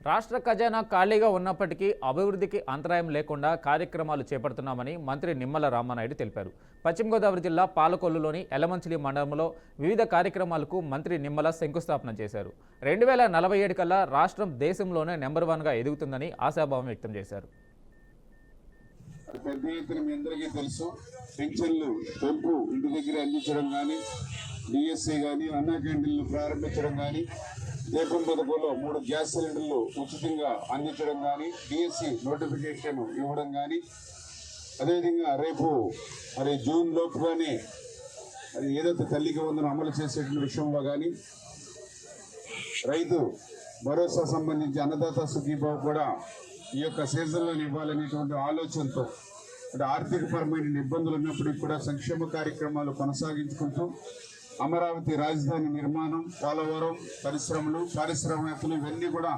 రాష్ట్ర ఖజానా ఖాళీగా ఉన్నప్పటికీ అభివృద్ధికి అంతరాయం లేకుండా కార్యక్రమాలు చేపడుతున్నామని మంత్రి నిమ్మల రామానాయుడు తెలిపారు. పశ్చిమ గోదావరి జిల్లా పాలకొల్లులోని ఎలమంచిలి మండలంలో వివిధ కార్యక్రమాలకు మంత్రి నిమ్మల శంకుస్థాపన చేశారు. 2047 కల్లా రాష్ట్రం దేశంలోనే నెంబర్ 1గా ఎదుగుతుందని ఆశాభావం వ్యక్తం చేశారు. పెద్ద ఎత్తున మీ అందరికీ తెలుసు, పెన్షన్లు పెంపు ఇంటి దగ్గర అందించడం కానీ, డిఎస్సీ కానీ, అన్నా క్యాంటీన్లు ప్రారంభించడం కానీ, దీపం పథకంలో 3 గ్యాస్ సిలిండర్లు ఉచితంగా అందించడం కానీ, డిఎస్సీ నోటిఫికేషన్ ఇవ్వడం కానీ, అదేవిధంగా రేపు జూన్ లోపుగానే అది ఏదైతే తల్లికి వందనం అమలు చేసేటువంటి విషయంలో కానీ, రైతు భరోసా సంబంధించి అన్నదాత సుఖీభావ కూడా ఈ యొక్క సీజన్లో ఇవ్వాలనేటువంటి ఆలోచనతో, అంటే ఆర్థికపరమైన ఇబ్బందులు ఉన్నప్పటికీ కూడా సంక్షేమ కార్యక్రమాలు కొనసాగించుకుంటూ అమరావతి రాజధాని నిర్మాణం, పోలవరం పరిశ్రమలు, పారిశ్రామికలు ఇవన్నీ కూడా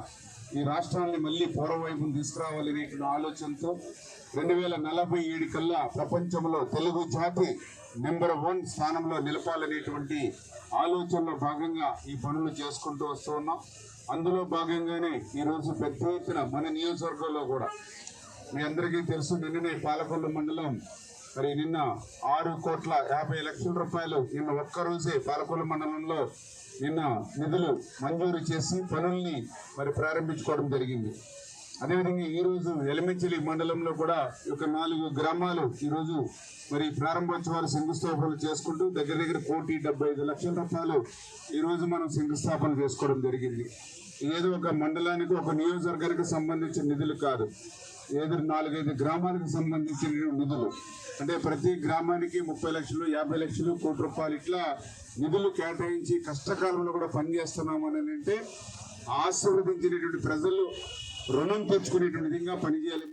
ఈ రాష్ట్రాన్ని మళ్ళీ పూర్వవైపును తీసుకురావాలనేటువంటి ఆలోచనతో 2047 కల్లా ప్రపంచంలో తెలుగు జాతి నెంబర్ 1 స్థానంలో నిలపాలనేటువంటి ఆలోచనలో భాగంగా ఈ పనులు చేసుకుంటూ వస్తూ ఉన్నాం. అందులో భాగంగానే ఈరోజు పెద్ద ఎత్తున మన నియోజకవర్గంలో కూడా మీ అందరికీ తెలుసు, నిన్ననే పాలకొల్లు మండలం నిన్న 6,50,00,000 రూపాయలు నిన్న ఒక్కరోజే పాలకొల్లు మండలంలో నిన్న నిధులు మంజూరు చేసి పనుల్ని ప్రారంభించుకోవడం జరిగింది. అదేవిధంగా ఈరోజు ఎలమంచిలి మండలంలో కూడా ఒక 4 గ్రామాలు ఈరోజు ప్రారంభోత్సవాలు శంకుస్థాపనలు చేసుకుంటూ దగ్గర 1,75,00,000 రూపాయలు ఈరోజు మనం శంకుస్థాపన చేసుకోవడం జరిగింది. ఏదో ఒక మండలానికి ఒక నియోజకవర్గానికి సంబంధించిన నిధులు కాదు, ఏదో 4-5 గ్రామాలకు సంబంధించిన నిధులు. అంటే ప్రతి గ్రామానికి 30 లక్షలు, 50 లక్షలు, 1 కోటి రూపాయలు ఇట్లా నిధులు కేటాయించి కష్టకాలంలో కూడా పనిచేస్తున్నామని అంటే ఆశీర్వదించినటువంటి ప్రజలు రుణం తెచ్చుకునేటువంటి విధంగా పనిచేయాలి.